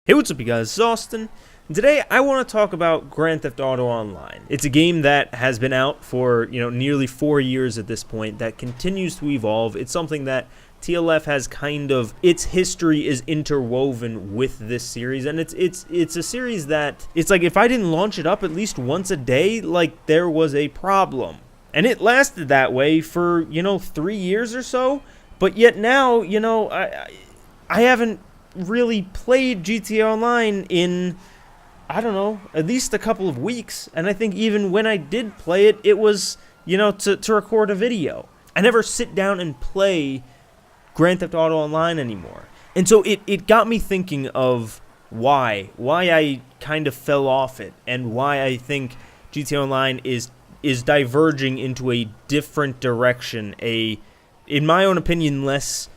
Hey, what's up, you guys? It's Austin, and today I want to talk about Grand Theft Auto Online. It's a game that has been out for, nearly 4 years at this point, that continues to evolve. It's something that TLF has its history is interwoven with this series, and it's a series that, it's like if I didn't launch it up at least once a day, like, there was a problem. And it lasted that way for, 3 years or so, but yet now, I haven't really played GTA Online in, I don't know, at least a couple of weeks. And I think even when I did play it, it was, to record a video. I never sit down and play Grand Theft Auto Online anymore. And so it got me thinking of why I kind of fell off it, and why I think GTA Online is diverging into a different direction, in my own opinion, less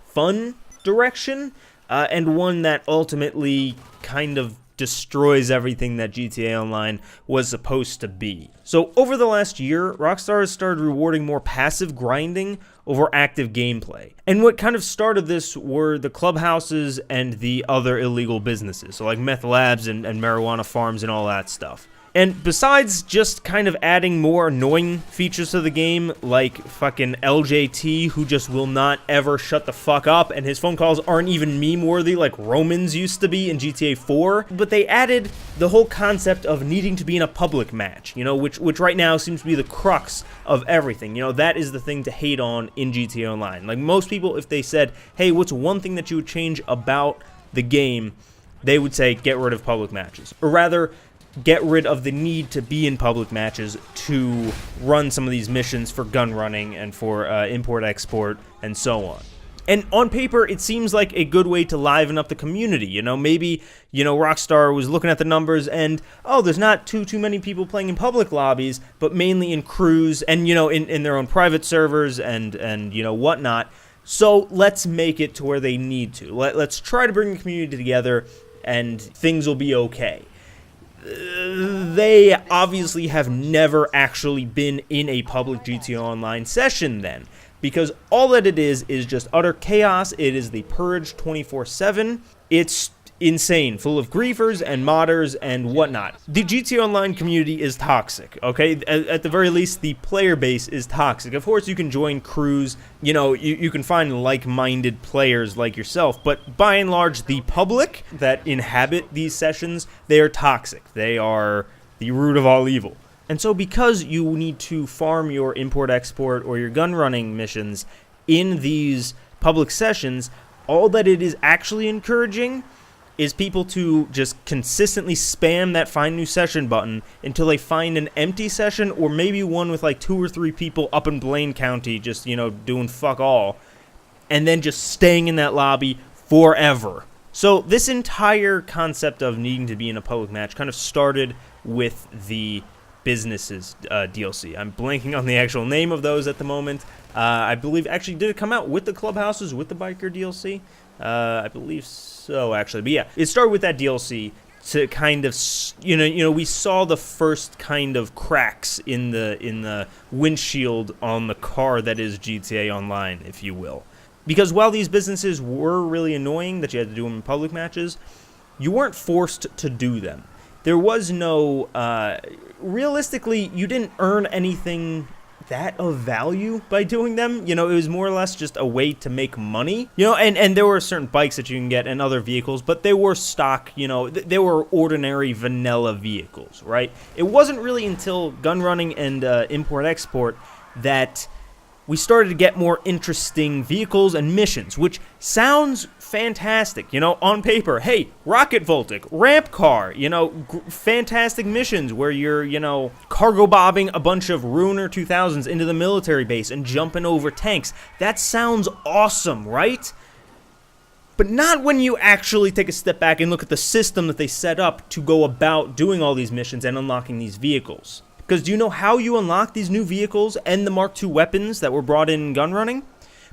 fun direction, and one that ultimately kind of destroys everything that GTA Online was supposed to be. So over the last year, Rockstar has started rewarding more passive grinding over active gameplay. And what kind of started this were the clubhouses and the other illegal businesses, so like meth labs and marijuana farms and all that stuff. And besides just kind of adding more annoying features to the game, like fucking LJT, who just will not ever shut the fuck up, and his phone calls aren't even meme-worthy like Romans used to be in GTA 4, but they added the whole concept of needing to be in a public match, which right now seems to be the crux of everything. That is the thing to hate on in GTA Online. Like, most people, if they said, hey, what's one thing that you would change about the game, they would say, get rid of public matches. Or rather, get rid of the need to be in public matches to run some of these missions for gun running and for import-export and so on. And on paper, it seems like a good way to liven up the community. Maybe, Rockstar was looking at the numbers and, there's not too many people playing in public lobbies, but mainly in crews and, in their own private servers and whatnot. So let's make it to where they need to. Let's try to bring the community together and things will be okay. They obviously have never actually been in a public GTA Online session then, because all that it is just utter chaos. It is the purge 24/7. It's insane, full of griefers and modders and whatnot. The GTA Online community is toxic, okay? At the very least, the player base is toxic. Of course, you can join crews, you can find like-minded players like yourself, but by and large, the public that inhabit these sessions, they are toxic. They are the root of all evil. And so because you need to farm your import-export or your gun-running missions in these public sessions, all that it is actually encouraging is people to just consistently spam that find new session button until they find an empty session, or maybe one with like 2 or 3 people up in Blaine County just, doing fuck all, and then just staying in that lobby forever. So this entire concept of needing to be in a public match kind of started with the businesses DLC. I'm blanking on the actual name of those at the moment. I believe, actually, did it come out with the clubhouses, with the biker DLC? I believe so, actually. But yeah, it started with that DLC to kind of, we saw the first kind of cracks in the windshield on the car that is GTA Online, if you will. Because while these businesses were really annoying that you had to do them in public matches, you weren't forced to do them. There was no, realistically, you didn't earn anything that of value by doing them. It was more or less just a way to make money. And there were certain bikes that you can get and other vehicles, but they were stock, they were ordinary vanilla vehicles, right? It wasn't really until gun running and import-export that we started to get more interesting vehicles and missions, which sounds fantastic, on paper. Hey, rocket Voltic, ramp car, fantastic missions where you're, cargo bobbing a bunch of Ruiner 2000s into the military base and jumping over tanks. That sounds awesome, right? But not when you actually take a step back and look at the system that they set up to go about doing all these missions and unlocking these vehicles. Because do you know how you unlock these new vehicles and the Mark II weapons that were brought in gun running?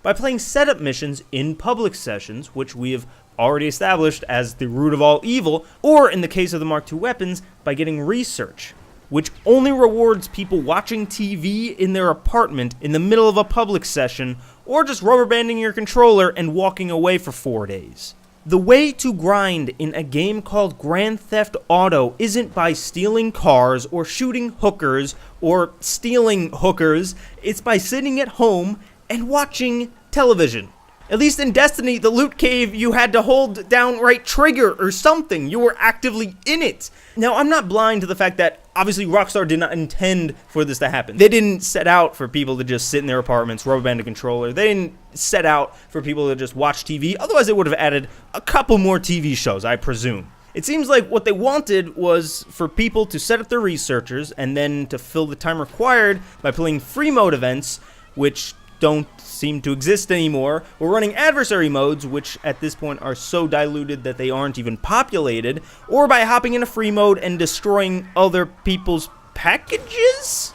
By playing setup missions in public sessions, which we have already established as the root of all evil, or in the case of the Mark II weapons, by getting research, which only rewards people watching TV in their apartment in the middle of a public session, or just rubber banding your controller and walking away for 4 days. The way to grind in a game called Grand Theft Auto isn't by stealing cars or shooting hookers or stealing hookers. It's by sitting at home and watching television. At least in Destiny, the loot cave, you had to hold down right trigger or something. You were actively in it. Now, I'm not blind to the fact that obviously Rockstar did not intend for this to happen. They didn't set out for people to just sit in their apartments, rubber band a controller. They didn't set out for people to just watch TV. Otherwise, they would have added a couple more TV shows, I presume. It seems like what they wanted was for people to set up their researchers and then to fill the time required by playing free mode events, which don't seem to exist anymore. We're running adversary modes, which at this point are so diluted that they aren't even populated, or by hopping into free mode and destroying other people's packages?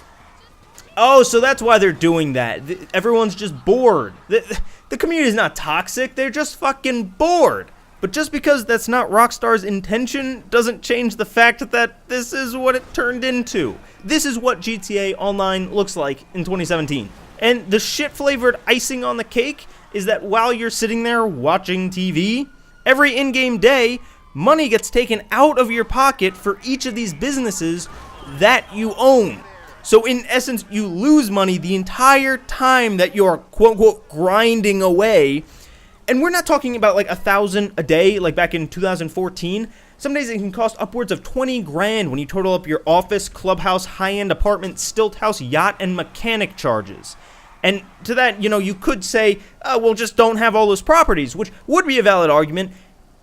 Oh, so that's why they're doing that. Everyone's just bored. The community is not toxic, they're just fucking bored. But just because that's not Rockstar's intention doesn't change the fact that this is what it turned into. This is what GTA Online looks like in 2017. And the shit-flavored icing on the cake is that while you're sitting there watching TV, every in-game day, money gets taken out of your pocket for each of these businesses that you own. So in essence, you lose money the entire time that you're quote-unquote grinding away. And we're not talking about like $1,000 a day like back in 2014. Some days it can cost upwards of 20 grand when you total up your office, clubhouse, high-end apartment, stilt house, yacht, and mechanic charges. And to that, you could say, well, just don't have all those properties, which would be a valid argument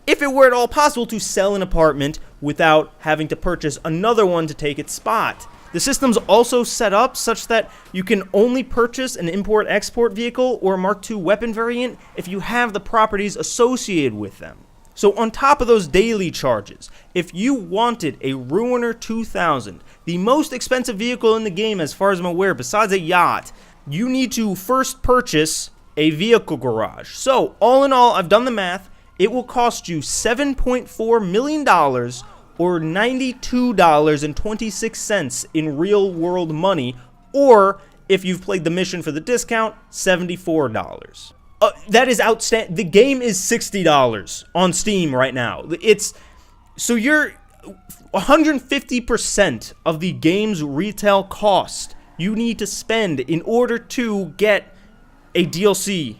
if it were at all possible to sell an apartment without having to purchase another one to take its spot. The system's also set up such that you can only purchase an import-export vehicle or a Mark II weapon variant if you have the properties associated with them. So on top of those daily charges, if you wanted a Ruiner 2000, the most expensive vehicle in the game as far as I'm aware besides a yacht, you need to first purchase a vehicle garage. So all in all, I've done the math, it will cost you $7.4 million or $92.26 in real world money, or if you've played the mission for the discount, $74. That is outstanding. The game is $60 on Steam right now. So you're 150% of the game's retail cost you need to spend in order to get a DLC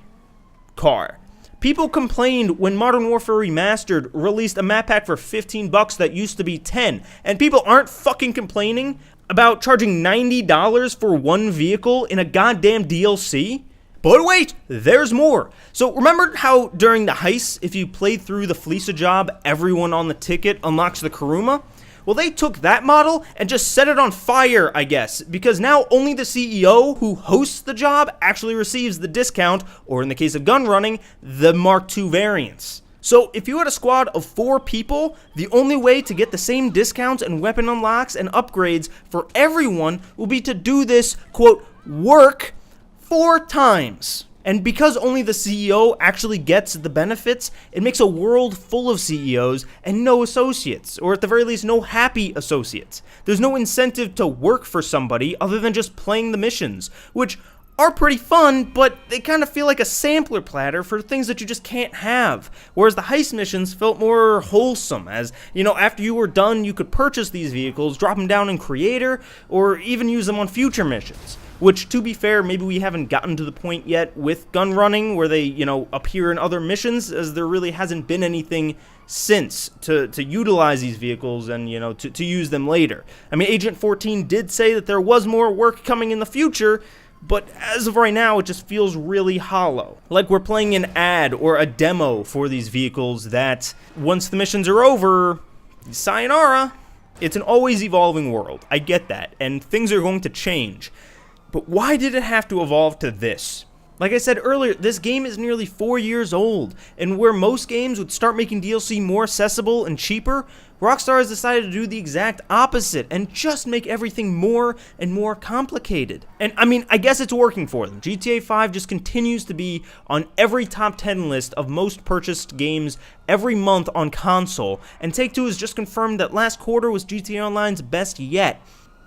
car. People complained when Modern Warfare Remastered released a map pack for $15 that used to be $10, and people aren't fucking complaining about charging $90 for one vehicle in a goddamn DLC? But wait, there's more. So remember how during the heist, if you play through the Fleeca job, everyone on the ticket unlocks the Kuruma? Well, they took that model and just set it on fire, I guess, because now only the CEO who hosts the job actually receives the discount, or in the case of Gunrunning, the Mark II variants. So if you had a squad of 4 people, the only way to get the same discounts and weapon unlocks and upgrades for everyone will be to do this, quote, work 4 times. And because only the CEO actually gets the benefits, it makes a world full of CEOs and no associates, or at the very least, no happy associates. There's no incentive to work for somebody other than just playing the missions, which are pretty fun, but they kind of feel like a sampler platter for things that you just can't have. Whereas the heist missions felt more wholesome, as, after you were done, you could purchase these vehicles, drop them down in Creator, or even use them on future missions. Which, to be fair, maybe we haven't gotten to the point yet with Gunrunning where they, appear in other missions, as there really hasn't been anything since to utilize these vehicles and, to use them later. I mean, Agent 14 did say that there was more work coming in the future, but as of right now, it just feels really hollow. Like we're playing an ad or a demo for these vehicles that, once the missions are over, sayonara. It's an always evolving world. I get that, and things are going to change. But why did it have to evolve to this? Like I said earlier, this game is nearly 4 years old, and where most games would start making DLC more accessible and cheaper, Rockstar has decided to do the exact opposite and just make everything more and more complicated. And I mean, I guess it's working for them. GTA 5 just continues to be on every top 10 list of most purchased games every month on console, and Take-Two has just confirmed that last quarter was GTA Online's best yet.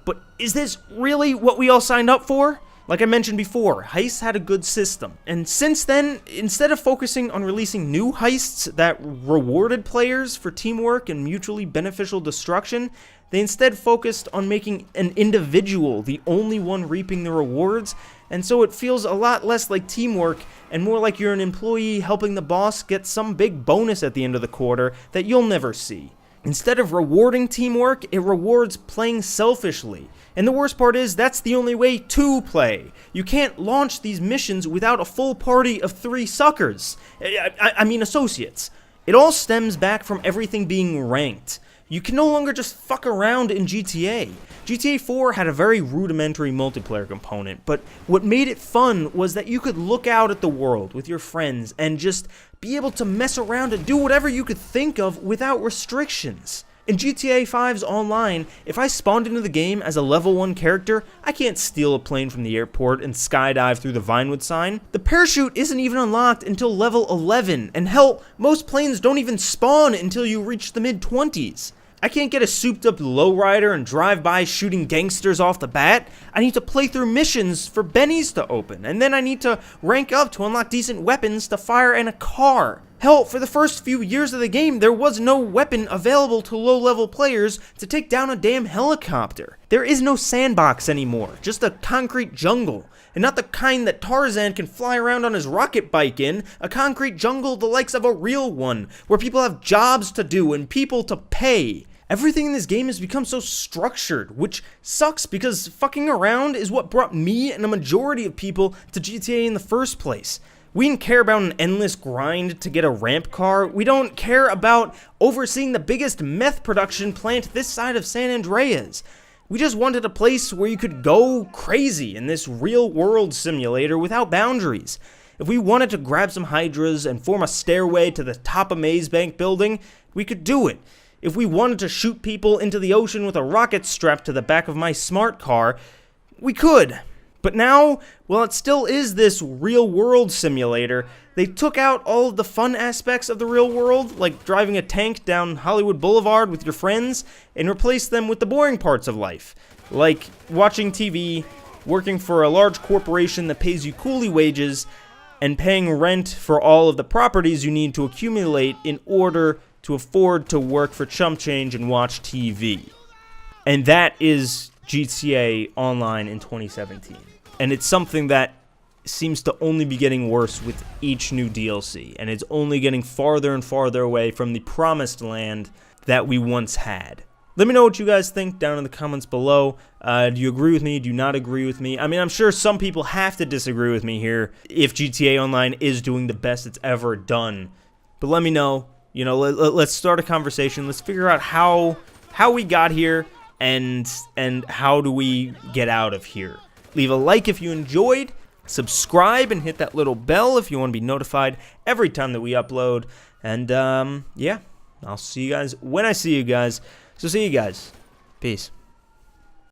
But is this really what we all signed up for? Like I mentioned before, heists had a good system, and since then, instead of focusing on releasing new heists that rewarded players for teamwork and mutually beneficial destruction, they instead focused on making an individual the only one reaping the rewards, and so it feels a lot less like teamwork and more like you're an employee helping the boss get some big bonus at the end of the quarter that you'll never see. Instead of rewarding teamwork, it rewards playing selfishly. And the worst part is, that's the only way to play. You can't launch these missions without a full party of 3 suckers. I mean associates. It all stems back from everything being ranked. You can no longer just fuck around in GTA. GTA 4 had a very rudimentary multiplayer component, but what made it fun was that you could look out at the world with your friends and just be able to mess around and do whatever you could think of without restrictions. In GTA 5's Online, if I spawned into the game as a level 1 character, I can't steal a plane from the airport and skydive through the Vinewood sign. The parachute isn't even unlocked until level 11, and hell, most planes don't even spawn until you reach the mid-20s. I can't get a souped-up lowrider and drive by shooting gangsters off the bat. I need to play through missions for bennies to open, and then I need to rank up to unlock decent weapons to fire in a car. Hell, for the first few years of the game, there was no weapon available to low-level players to take down a damn helicopter. There is no sandbox anymore, just a concrete jungle. And not the kind that Tarzan can fly around on his rocket bike in, a concrete jungle the likes of a real one, where people have jobs to do and people to pay. Everything in this game has become so structured, which sucks because fucking around is what brought me and a majority of people to GTA in the first place. We didn't care about an endless grind to get a ramp car. We don't care about overseeing the biggest meth production plant this side of San Andreas. We just wanted a place where you could go crazy in this real-world simulator without boundaries. If we wanted to grab some hydras and form a stairway to the top of Maze Bank building, we could do it. If we wanted to shoot people into the ocean with a rocket strapped to the back of my smart car, we could. But now, while it still is this real-world simulator, they took out all of the fun aspects of the real world, like driving a tank down Hollywood Boulevard with your friends, and replaced them with the boring parts of life, like watching TV, working for a large corporation that pays you coolie wages, and paying rent for all of the properties you need to accumulate in order to afford to work for chump change and watch TV. And that is GTA Online in 2017. And it's something that seems to only be getting worse with each new DLC, and it's only getting farther and farther away from the promised land that we once had. Let me know what you guys think down in the comments below. Do you agree with me? Do you not agree with me? I mean, I'm sure some people have to disagree with me here if GTA Online is doing the best it's ever done. But let me know. You know, let's start a conversation. Let's figure out how we got here and how do we get out of here. Leave a like if you enjoyed, subscribe, and hit that little bell if you want to be notified every time that we upload. And, yeah, I'll see you guys when I see you guys. So see you guys. Peace.